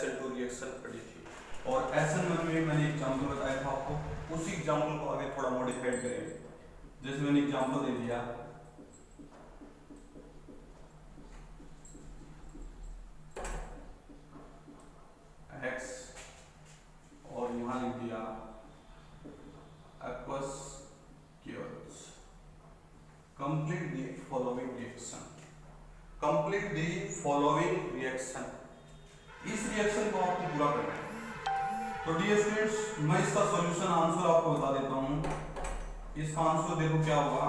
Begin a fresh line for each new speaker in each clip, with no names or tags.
SN2 reaction पढ़ी थी और SN1 में मैंने एग्जाम्पल बताया था आपको, उसी एग्जाम्पल को आगे थोड़ा मॉडिफाइड करेंगे। जैसे मैंने एग्जाम्पल दे दिया x और यहां लिख दिया aqueous chaos। Complete the following reaction, complete the following reaction. इस रिएक्शन को आपको पूरा करना है। तो डियर स्टूडेंट्स, मैं इसका सॉल्यूशन आंसर आपको बता देता हूं। इसका आंसर देखो क्या होगा।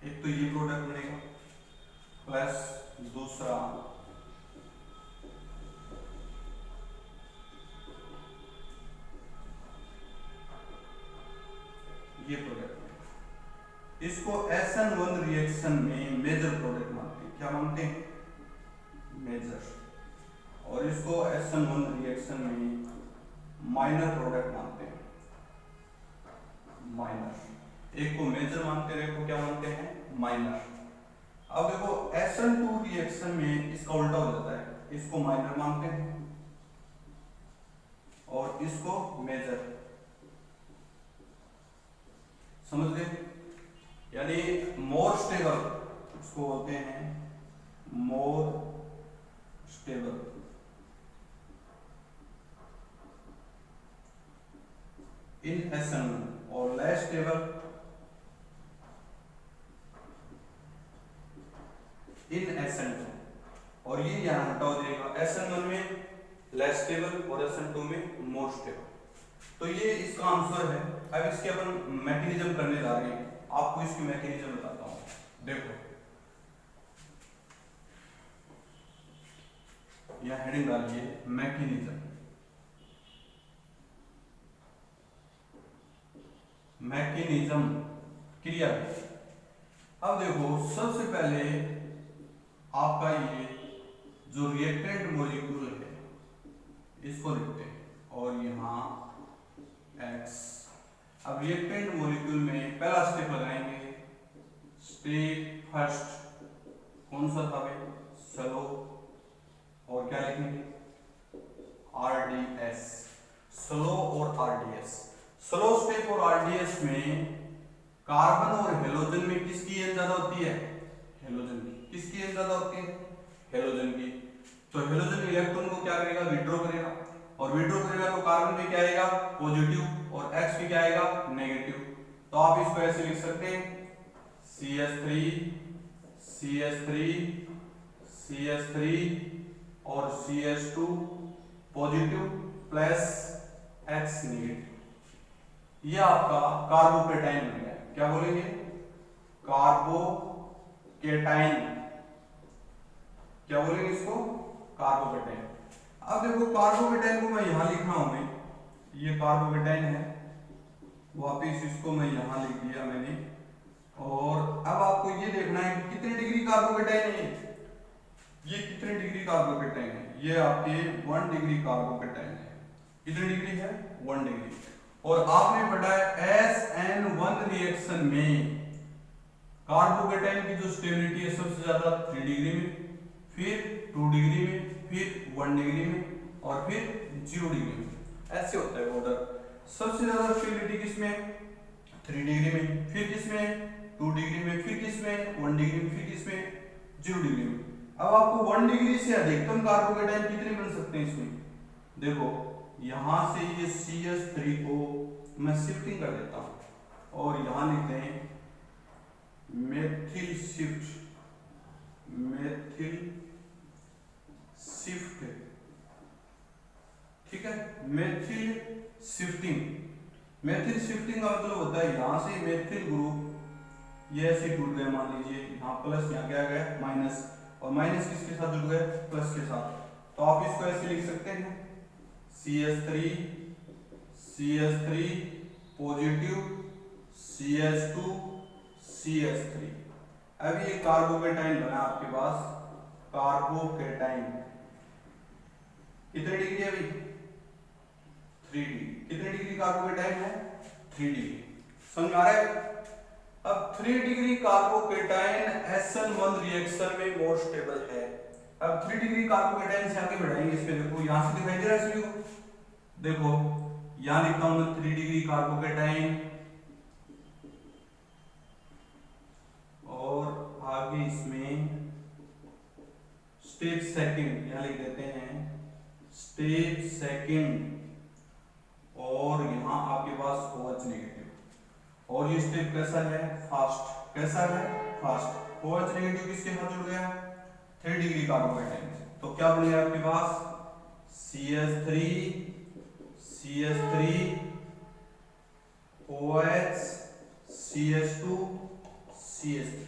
एक तो ये प्रोडक्ट बनेगा प्लस दूसरा ये प्रोडक्ट। इसको SN1 रिएक्शन में मेजर प्रोडक्ट मानते हैं। क्या मानते हैं? मेजर। और इसको SN1 रिएक्शन में माइनर प्रोडक्ट मानते हैं, माइनर। एक को मेजर मानते हैं, एक को क्या मानते हैं? माइनर। अब देखो SN2 रिएक्शन में इसका उल्टा हो जाता है, इसको माइनर मानते हैं और इसको मेजर। समझ गए? यानी मोर स्टेबल इसको बोलते हैं, मोर स्टेबल। इन SN1 और लेस स्टेबल इन SN2। और ये यहां हटा हो जाएगा, SN1 में लेस स्टेबल और SN2 में मोर स्टेबल। तो ये इसका आंसर है। अब इसके अपन मैकेनिज्म करने जा रहे हैं, आपको इसकी मैकेनिज्म बताता हूं। देखो यह हेडिंग डालिए मैकेनिज्म। मैकेनिज्म क्रिया। अब देखो सबसे पहले आपका ये जो रिएक्टेंट मॉलिक्यूल है इसको लिखते हैं और यहाँ X। अब रिएक्टेंट मॉलिक्यूल में पहला स्टेप लगाएंगे। स्टेप फर्स्ट कौन सा था भाई? स्लो। और क्या लिखेंगे? RDS। स्लो और RDS। स्लो स्टेप और RDS में कार्बन और हेलोजन में किसकी एन ज्यादा होती है? हेलोजन की। किसकी एन ज्यादा होती है? हेलोजन की। तो हेलोजन इलेक्ट्रॉन को क्या करेगा? विड्रॉ करेगा। और विड्रॉ करेगा तो कार्बन में क्या आएगा? पॉजिटिव। और X भी क्या आएगा? नेगेटिव। तो आप इसको ऐसे लिख सकते हैं CH3 CH3 CH3 और CH2 positive plus X negative. ये आपका कार्बोकेटाइन बन गया। क्या बोलेंगे? कार्बोकेटाइन। क्या बोलेंगे इसको? कार्बोकेटाइन। अब देखो कार्बोकेटाइन को मैं यहां लिख रहा हूं। मैं ये कार्बोकेटाइन है, वापिस इसको मैं यहां लिख दिया मैंने। और अब आपको ये देखना है कितने डिग्री कार्बोकेटाइन है। ये कितने डिग्री कार्बोकेटाइन है? ये आपके 1 डिग्री कार्बोकेटाइन है। कितने डिग्री है? 1 डिग्री। और आपने पढ़ा है SN1 रिएक्शन में कार्बोकेटाइन की जो स्टेबिलिटी है सबसे ज्यादा 3 डिग्री में, फिर 2 डिग्री में, फिर 1 डिग्री में और फिर 0 डिग्री में। ऐसे होता है ऑर्डर। सबसे ज्यादा स्टेबिलिटी किसमें? 3 डिग्री में, फिर किसमें? 2 डिग्री में, फिर किसमें? 1 डिग्री में, फिर किसमें? 0 डिग्री में। अब आपको 1 डिग्री से अधिकतम कार्बोकेटाइन कितने बन सकते हैं इसमें? देखो यहां से ये CH3 को मैं शिफ्टिंग कर देता हूं और यहां लिखते हैं मेथिल शिफ्ट। मेथिल शिफ्ट, ठीक है? Methyl shifting. मेथिल शिफ्टिंग का मतलब होता है यहां से मेथिल ग्रुप ये ऐसे टूट गए, मान लीजिए यहाँ प्लस, यहाँ क्या गया? माइनस। और माइनस किसके साथ जुड़ गए? प्लस के साथ। तो आप इसको ऐसे लिख सकते हैं CH3 CH3 positive CH2 CH3। अब ये कार्बोकेटाइन बना आपके पास, कार्बोकेटाइन। कितने डिग्री है अभी? 3 डिग्री। कितने डिग्री कार्बोकेटाइन है? 3 डिग्री। समझ में आ रहा है? अब 3 डिग्री कार्बोकेटाइन SN1 रिएक्शन में मोर स्टेबल है। अब 3 डिग्री कार्बोकेटाइन से आगे बढ़ाएंगे। इसमें देखो यहां से दिखाई दे रहा है सभी को, देखो यहां लिखता हूं मैं 3 डिग्री कार्बोकेटाइन और आगे इसमें स्टेप सेकंड यहां लिख देते हैं स्टेप सेकंड और यहां आपके पास OH नेगेटिव और ये स्टेप कैसा है? फास्ट। कैसा है? फास्ट। OH नेगेटिव किसके साथ जुड़ गया? 3 डिग्री कार्बोकेटाइन से। तो क्या बन गया आपके पास? CH3 OH CH2 CH3।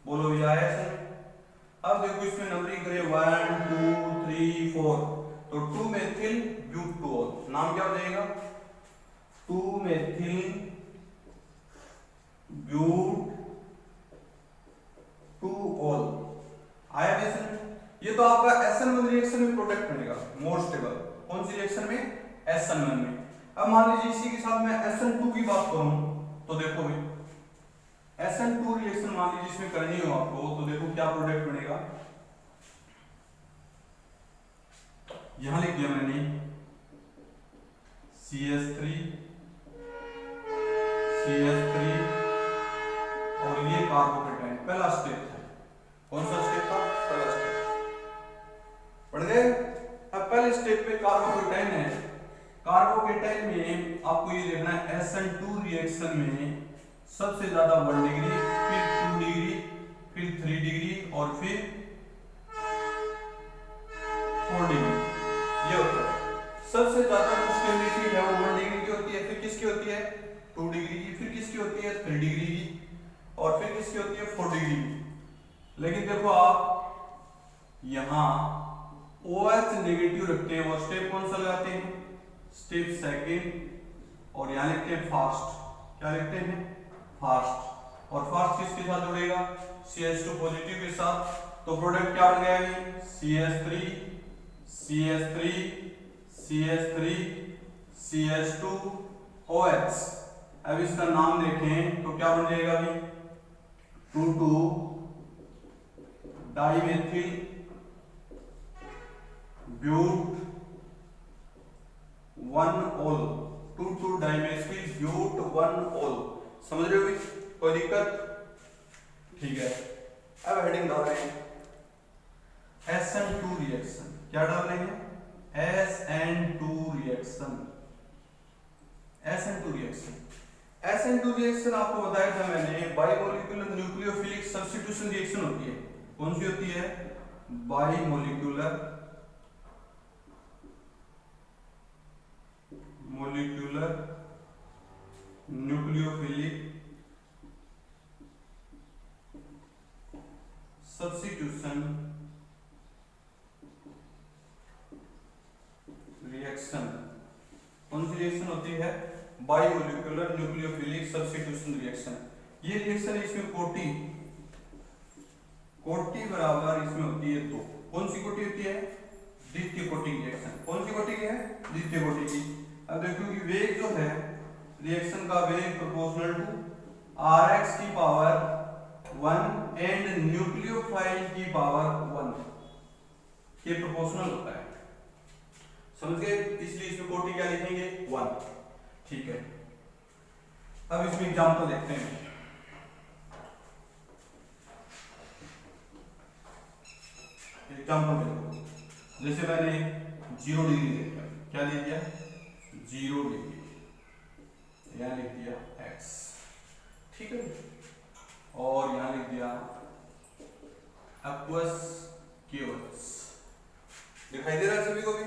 बोलो ये आया सर? अब देखो इसमें नंबरिंग करें 1 2 3 4 तो 2 मेथिल ब्यूटोल नाम क्या हो जाएगा? 2 मेथिल ब्यूटोल आया इसमें। ये तो आपका SN1 रिएक्शन में प्रोडक्ट बनेगा मोर स्टेबल। कौन सी रिएक्शन में? SN1 में। अब मान लीजिए इसी के साथ मैं SN2 की बात करूं तो देखो भाई SN2 रिएक्शन मान लीजिए इसमें करनी हो आपको तो देखो क्या प्रोडक्ट बनेगा। यहां लिख दिया मैंने CH3 और ये कार्बोकेटाइन पहला स्टेप था। कौन सा स्टेप था? पहला स्टेप। पढ़ गए? अब पहले स्टेप पे कार्बोकेटाइन है। कार्बोकेटाइन में आपको ये देखना है SN2 रिएक्शन में सबसे ज्यादा 1 डिग्री, फिर 2 डिग्री, फिर 3 डिग्री और फिर 4 डिग्री ये होता है। सबसे ज्यादा जो स्टेबिलिटी है वो 1 डिग्री की होती है, फिर किसकी होती है? 2 डिग्री की, फिर किसकी होती है? 3 डिग्री की और फिर किसकी होती है? 4 डिग्री की। लेकिन देखो आप यहाँ OH नेगेटिव रखते हैं और स्टेप कौन सा लगाते हैं? स्टेप सेकंड और यहाँ लिखते हैं फास्ट। क्या लिखते हैं? फास्ट। और फास्ट किसके साथ जुड़ेगा? CH2 पॉजिटिव के साथ। तो प्रोडक्ट क्या बन गया? CH3 CH2 OH। अब इसका नाम देखें तो क्या बन जाएगा अभी? 2 डाइमेथिल ब्यूट 1-ऑल 2 डाइमेथिल ब्यूट 1-ऑल। समझ रहे हो भी? कोई दिक्कत? ठीक है। अब हेडिंग डाल रहे हैं SN2 रिएक्शन। क्या डाल रहे हैं? SN2 reaction. SN2 reaction. SN2 reaction आपको बताया था मैंने बाइमोलिक्यूलर न्यूक्लियोफिलिक सब्स्टिट्यूशन रिएक्शन होती है। कौन सी होती है? बाइमोलिक्यूलर न्यूक्लियोफिलिक सब्स्टिट्यूशन रिएक्शन। कौन सी रिएक्शन होती है? बाइमोलिक्यूलर न्यूक्लियोफिलिक सब्स्टिट्यूशन रिएक्शन। ये रिएक्शन इसमें कोटि बराबर इसमें होती है 2। कौन सी कोटि होती है? द्वितीय कोटि की रिएक्शन। कौन सी कोटि की है? द्वितीय कोटि की। अब देखो कि वेग जो है रिएक्शन का वेग प्रोपोर्शनल टू Rx की पावर 1 एंड न्यूक्लियोफाइल की पावर 1 के प्रोपोर्शनल होता है। समझ गए? इसलिए इसमें कोटि क्या लिखेंगे? 1। ठीक है। अब इसमें एग्जांपल देखते हैं। एग्जांपल देखो, जैसे मैंने 0 डिग्री ले लिया। क्या ले लिया? 0 डिग्री, यहां लिख दिया x। ठीक है। और यहां लिख दिया aqueous KOH। दिखाई दे रहा है सभी को भी?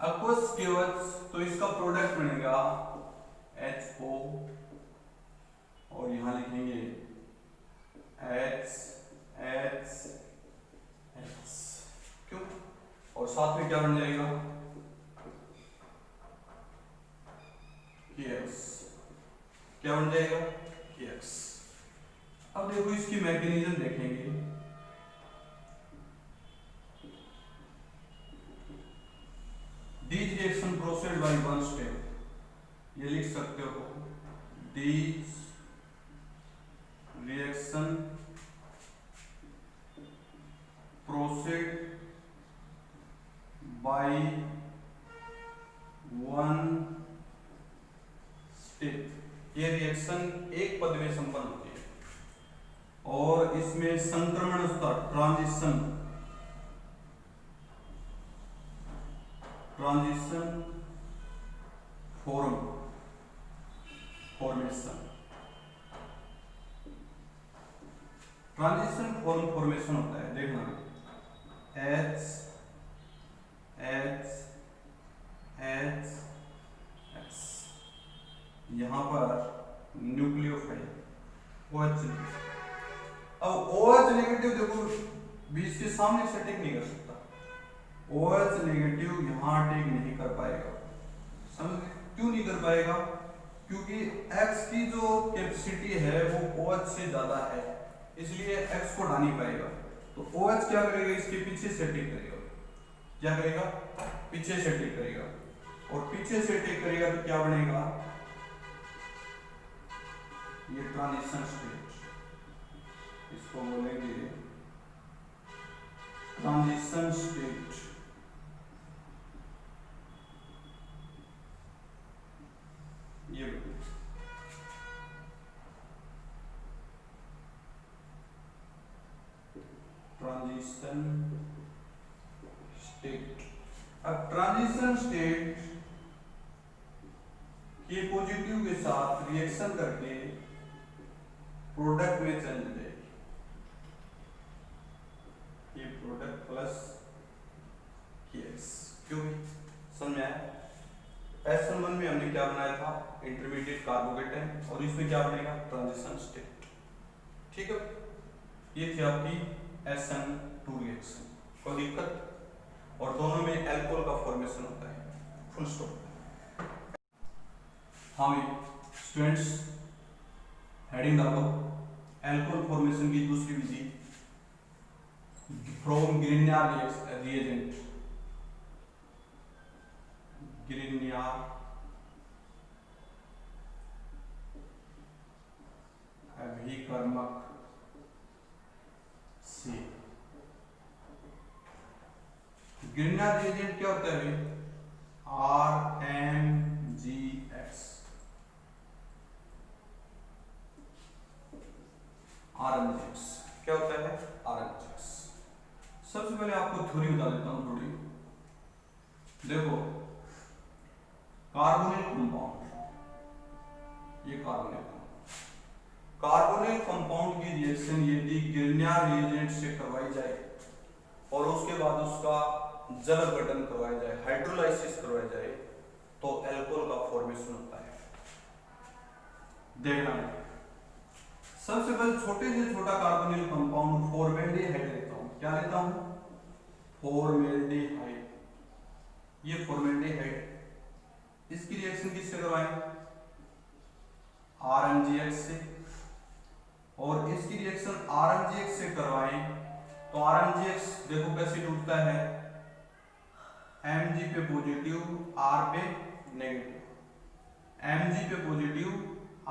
aqueous KOH तो इसका प्रोडक्ट बनेगा HO और यहां लिखेंगे H। क्यों? और साथ में क्या बन जाएगा? KX। क्या बन जाएगा? KX। अब देखो इसकी मैकेनिज्म देखेंगे। These reaction proceed by one step। ये लिख सकते हो, this reaction proceed by one step. ये रिएक्शन एक पद में संपन्न होती है और इसमें संक्रमण स्तर ट्रांजिशन फॉर्मेशन होता है। देखना H यहां पर न्यूक्लियोफाइल OH। अब OH नेगेटिव देखो बीच के सामने से अटैक नहीं कर सकता, OH नेगेटिव यहां अटैक नहीं कर पाएगा। समझ क्यों नहीं कर पाएगा? क्योंकि X की जो कैपेसिटी है वो OH से ज्यादा है, इसलिए X को उठा नहीं पाएगा। तो OH क्या करेगा, इसके पीछे से अटैक करेगा। क्या करेगा? पीछे से अटैक करेगा, और पीछे से अटैक करेगा तो क्या बनेगा, ये ट्रांजिशन स्टेट, इसको बोलेंगे ट्रांजिशन स्टेट। ये ट्रांजिशन स्टेट। अब ट्रांजिशन स्टेट के पॉजिटिव के साथ रिएक्शन करके प्रोडक्ट में चल जाएगी, ये प्रोडक्ट प्लस KX। क्यों समझ में आया? S1 में हमने क्या बनाया था, इंटरमीडिएट कार्बोकेटाइन, और इसमें क्या बनेगा, ट्रांजिशन स्टेट। ठीक है, ये थी आपकी SN2 रिएक्शन। कोई दिक्कत? और दोनों में एल्कोहल का फॉर्मेशन होता है, फुल स्टॉप। हाँ स्टूडेंट्स, हेडिंग डालो, एल्कोहल फॉर्मेशन की दूसरी विधि फ्रॉम ग्रिग्नार रिएजेंट, ग्रिग्नार अभिकर्मक से। ग्रिग्नार रिएजेंट क्या होता है? RMGX। क्या होता है? RMGX। सबसे पहले आपको थ्योरी बता देता हूं थोड़ी। देखो, कार्बोनिल कंपाउंड, ये कार्बोनिल कंपाउंड की रिएक्शन यदि ग्रिग्नार रिएजेंट से करवाई जाए और उसके बाद उसका जल अपघटन करवाया जाए, हाइड्रोलाइसिस करवाया जाए, तो एल्कोहल का फॉर्मेशन होता है। देखना, सबसे पहले छोटे से छोटा कार्बोनिल कंपाउंड फॉर्मेल्डिहाइड लेता हूं। क्या लेता हूं? फॉर्मेल्डिहाइड। ये फॉर्मेल्डिहाइड, इसकी रिएक्शन किससे करवाएं? RMGX से। और इसकी रिएक्शन RMGX से करवाएं तो RMGX देखो कैसे टूटता है, Mg पे पॉजिटिव, R पे नेगेटिव, Mg पे पॉजिटिव,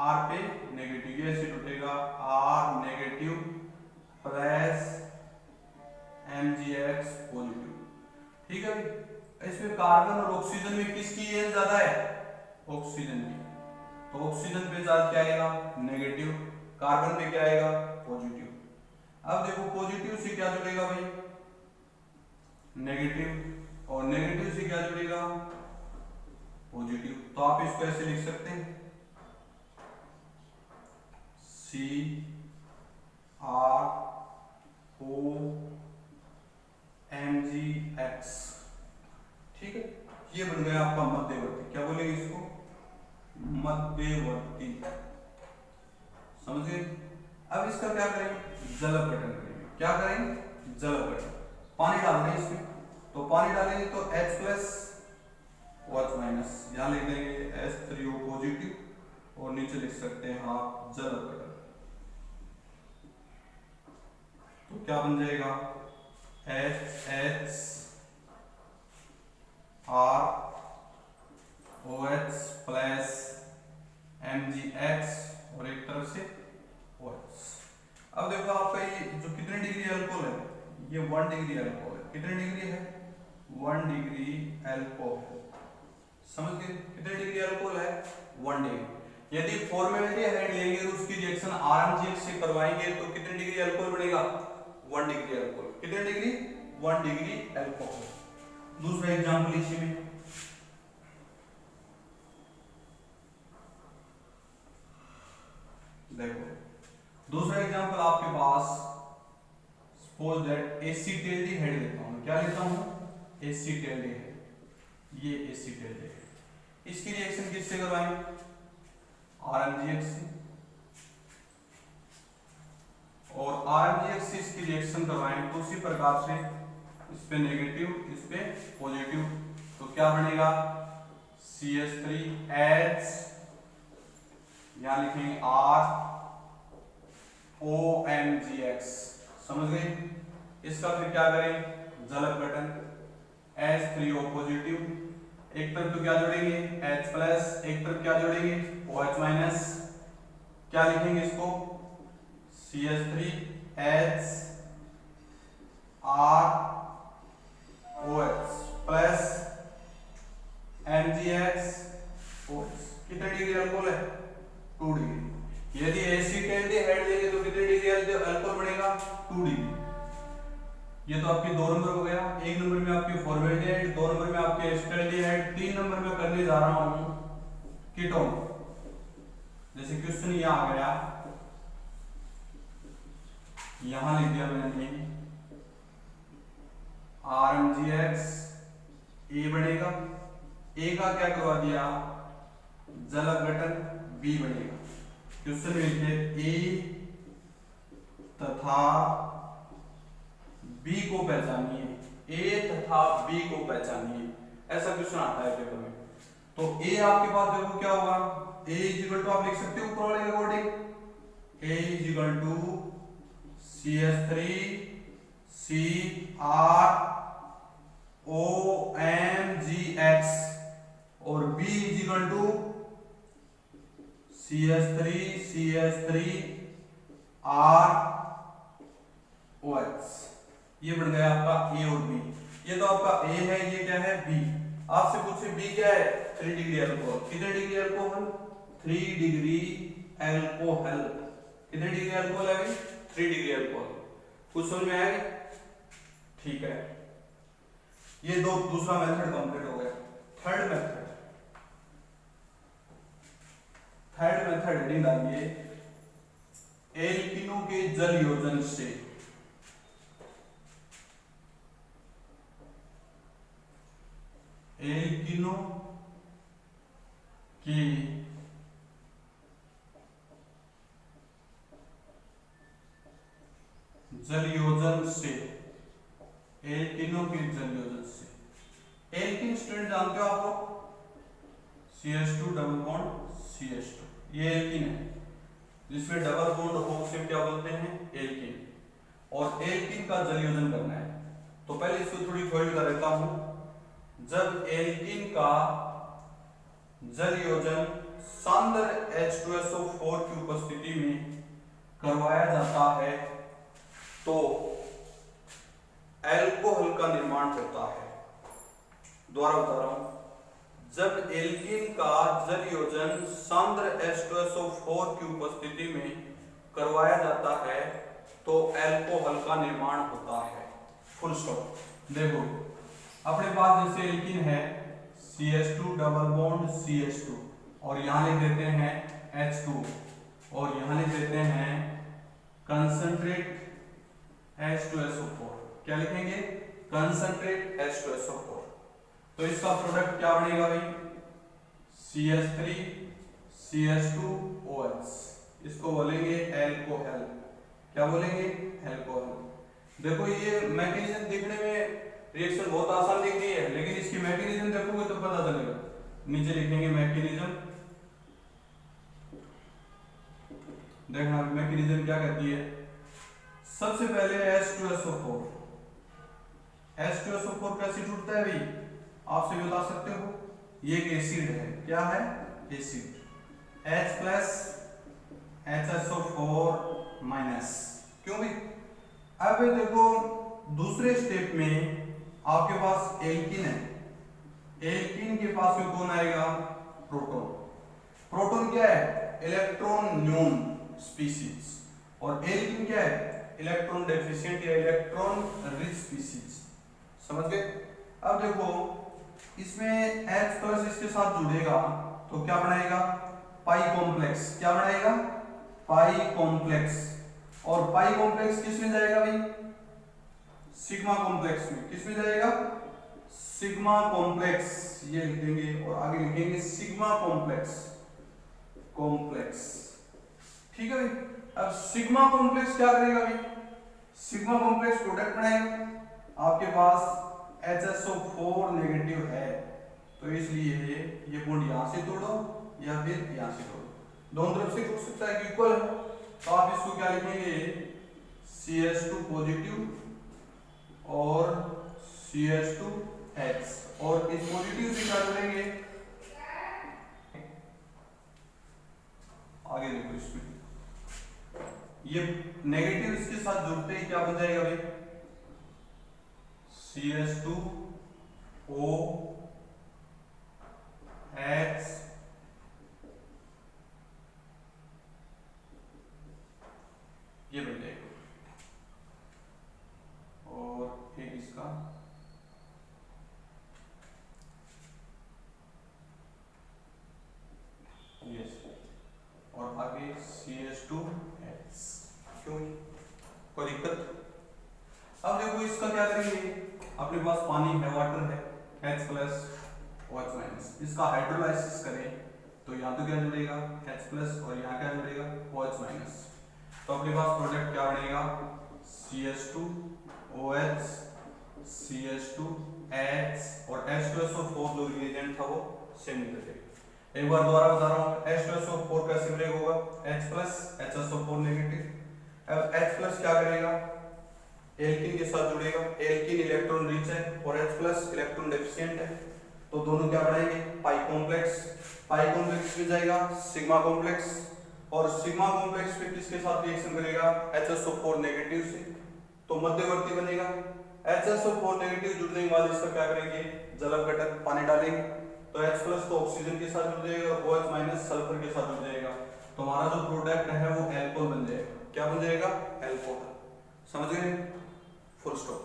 R पे नेगेटिव, ये ऐसे टूटेगा, R negative plus MgX positive. ठीक है, इसमें कार्बन और ऑक्सीजन में किसकी एन ज्यादा है? ऑक्सीजन की। तो ऑक्सीजन पे चार्ज क्या आएगा? नेगेटिव। कार्बन पे क्या आएगा? पॉजिटिव। अब देखो, पॉजिटिव से क्या जुड़ेगा भाई? नेगेटिव। और नेगेटिव से क्या जुड़ेगा? पॉजिटिव। तो आप इसको ऐसे लिख सकते हैं, CrOMgX। ठीक है, ये बन गया आपका मध्यवर्ती। क्या बोलेंगे इसको? मध्यवर्ती। समझ गए? अब इसका क्या करेंगे? जल अपघटन करेंगे। क्या करेंगे? जल अपघटन। पानी डालना है इसमें, तो पानी डालेंगे तो H प्लस OH माइनस, यहां लिख देंगे H3O पॉजिटिव और नीचे लिख सकते हैं हाफ जल अपघटन। तो क्या बन जाएगा? HHR OH प्लस MgX और एक तरफ से OH। अब देखो आपका ये जो कितने डिग्री अल्कोहल है, ये 1 डिग्री अल्कोहल है। कितने डिग्री है? 1 डिग्री अल्कोहल। समझ गए? कितने डिग्री अल्कोहल है? 1 डिग्री। यदि फॉर्मेल्डिहाइड लेंगे और उसकी रिएक्शन RMGX से करवाएंगे तो कितने डिग्री अल्कोहल बनेगा? 1 डिग्री अल्कोहल। कितने डिग्री? 1 degree alcohol. दूसरा एग्जांपल इसी में, देखो दूसरा एग्जांपल आपके पास, सपोज दैट एसिटाल्डिहाइड लेता हूं। क्या लेता हूं? एसिटाल्डिहाइड। ये एसिटाल्डिहाइड, इसकी रिएक्शन किससे करवाएंगे? RMGX से। और RMGX से इसकी रिएक्शन करवाएंगे तो उसी प्रकार से इस पे नेगेटिव, इस पे पॉजिटिव, तो क्या बनेगा? CH3H, यहां लिखेंगे ROMGX। समझ गए? इसका फिर क्या करें? जलक गठन, H3O पॉजिटिव, एक तरफ तो क्या जोड़ेंगे? H प्लस, एक तरफ क्या जोड़ेंगे? OH minus. क्या लिखेंगे इसको? CH3H ROH plus MgX OH। कितने डिग्री अल्कोहल है? 2 डिग्री। यदि एसिटाल्डिहाइड लेंगे तो कितने डिग्री अल्कोहल बनेगा? 2 डिग्री। ये तो आपकी 2 नंबर हो गया। 1 नंबर में आपकी फॉर्मेल्डिहाइड, 2 नंबर में आपके एसिटाल्डिहाइड, 3 नंबर में करने जा रहा हूं कीटोन। जैसे क्वेश्चन ये आ गया, यहां लिख दिया मैंने RMGX, A बनेगा, A का क्या करवा दिया? जलक गठन, B बनेगा। क्वेश्चन में लिखे A तथा B को पहचानिए, A तथा B को पहचानिए, ऐसा क्वेश्चन आता है पेपर में। तो A आपके पास देखो क्या होगा? A इक्वल टू आप लिख सकते हो ऊपर वाले के according, A equal to CH3 CrOMGX और B equal to CH3 ROH। ये बन गया आपका A और B। ये तो आपका A है, ये क्या है? B। आपसे पूछे B क्या है? 3 डिग्री अल्कोहल। कितने डिग्री अल्कोहल? 3 degree alcohol. कितने डिग्री अल्कोहल है भाई? 3 डिग्री अल्कोहल। कुछ समझ में आया? ठीक है, ये दूसरा मेथड कंप्लीट हो गया। थर्ड मेथड हेडिंग डालिए, एल्किनो के जल योजन से। एल्किनो की जल योजन से, एल्किनो के जल योजन से। एल्किन स्टूडेंट जानते हो आप लोग? CH2 डबल बॉन्ड CH2, ये एल्किन है जिसमें डबल बॉन्ड हो, उसे क्या बोलते हैं? एल्किन। और एल्किन का जल योजन करना है तो पहले इसको थोड़ी थ्योरी बता देता हूं। जब एल्किन का जल योजन सांद्र H2SO4 की उपस्थिति में करवाया जाता है तो अल्कोहल का निर्माण होता है। दोबारा बता रहा हूं, जब एल्किन का जल योजन सांद्र H2SO4 की उपस्थिति में करवाया जाता है तो अल्कोहल का निर्माण होता है। Full stop. देखो अपने पास जैसे एल्किन है CH2 डबल बॉन्ड CH2 और यहां लिख देते हैं H2 और यहां लिख देते हैं कंसंट्रेट H2SO4। क्या लिखेंगे? Concentrate H2SO4। तो इसका प्रोडक्ट क्या बनेगा भाई? CH3 CH2 OH। इसको बोलेंगे अल्कोहल। क्या बोलेंगे? अल्कोहल। देखो ये मैकेनिज्म देखने में रिएक्शन बहुत आसान दिख रही है, लेकिन इसकी मैकेनिज्म देखोगे तो पता चलेगा। नीचे लिखेंगे मैकेनिज्म। देखना मैकेनिज्म क्या कहती है। सबसे पहले H2SO4। H2SO4 कैसे टूटता है भाई? आप सभी बता सकते हो? ये एक एसिड है। क्या है? Acid. H plus HSO4 minus. क्यों भी? अब देखो दूसरे स्टेप में आपके पास एल्कीन है, एल्कीन के पास में कौन आएगा? प्रोटॉन। प्रोटॉन क्या है? इलेक्ट्रॉन न्यून स्पीसीज, और एल्कीन क्या है? इलेक्ट्रॉन डेफिशिएंट या इलेक्ट्रॉन रिच स्पीसीज। समझ गए? अब देखो इसमें H प्लस इसके साथ जुड़ेगा तो क्या बनाएगा? पाई कॉम्प्लेक्स। क्या बनाएगा? पाई कॉम्प्लेक्स। और पाई कॉम्प्लेक्स किस में जाएगा भाई? सिग्मा कॉम्प्लेक्स में। किस में जाएगा? Sigma complex. ये लिख देंगे और आगे लिखेंगे सिग्मा कॉम्प्लेक्स। कॉम्प्लेक्स, ठीक है भाई। अब सिग्मा कॉम्प्लेक्स क्या करेगा भाई? सिग्मा कॉम्प्लेक्स प्रोडक्ट बनाएगा। आपके पास HSO4 नेगेटिव है तो इसलिए ये बॉन्ड यहां से तोड़ो या फिर यहां से तोड़ो, दोनों तरफ से टूट सकता है, इक्वल है। तो आप इसको क्या लिखेंगे? CH2 पॉजिटिव और CH2H, और इस पॉजिटिव से क्या जोड़ेंगे? आगे देखो इसमें ये नेगेटिव इसके साथ जुड़ते ही क्या बन जाएगा भाई? CH2OH ये बन जाएगा, और एक इसका यस, और आगे CH2H। क्यों? कोई दिक्कत? अब देखो इसका क्या करेंगे? अपने पास पानी है, वाटर है, H प्लस OH माइनस। इसका हाइड्रोलाइसिस करें तो यहाँ तो क्या जुड़ेगा? H प्लस, और यहाँ क्या जुड़ेगा? OH minus. तो अपने पास प्रोडक्ट क्या बनेगा? CH2OH, CH2H, और H2SO4 जो रिएजेंट था वो सेम निकल जाएगा। एक बार दोबारा बता रहा हूँ, H2SO4 का सिम्बल होगा H प्लस, HSO4 नेगेटिव। अब H प्लस क्या करेगा? एल्कीन के साथ जुड़ेगा। एल्कीन इलेक्ट्रॉन रिच है और H प्लस इलेक्ट्रॉन डेफिशिएंट है, तो दोनों क्या बनाएंगे? पाई कॉम्प्लेक्स। पाई कॉम्प्लेक्स में जाएगा सिग्मा कॉम्प्लेक्स, और सिग्मा कॉम्प्लेक्स पे किसके साथ रिएक्शन करेगा? HSO4 नेगेटिव से, तो मध्यवर्ती बनेगा। HSO4 नेगेटिव जुड़ने के बाद इसका क्या करेंगे? जल अपघटन, पानी डालेंगे, तो H प्लस तो ऑक्सीजन के साथ जुड़ जाएगा और OH माइनस सल्फर के साथ जुड़ जाएगा, तो हमारा जो प्रोडक्ट है वो एल्कोहल बन जाएगा। क्या बन जाएगा? एल्कोहल। समझ गए? Full stop.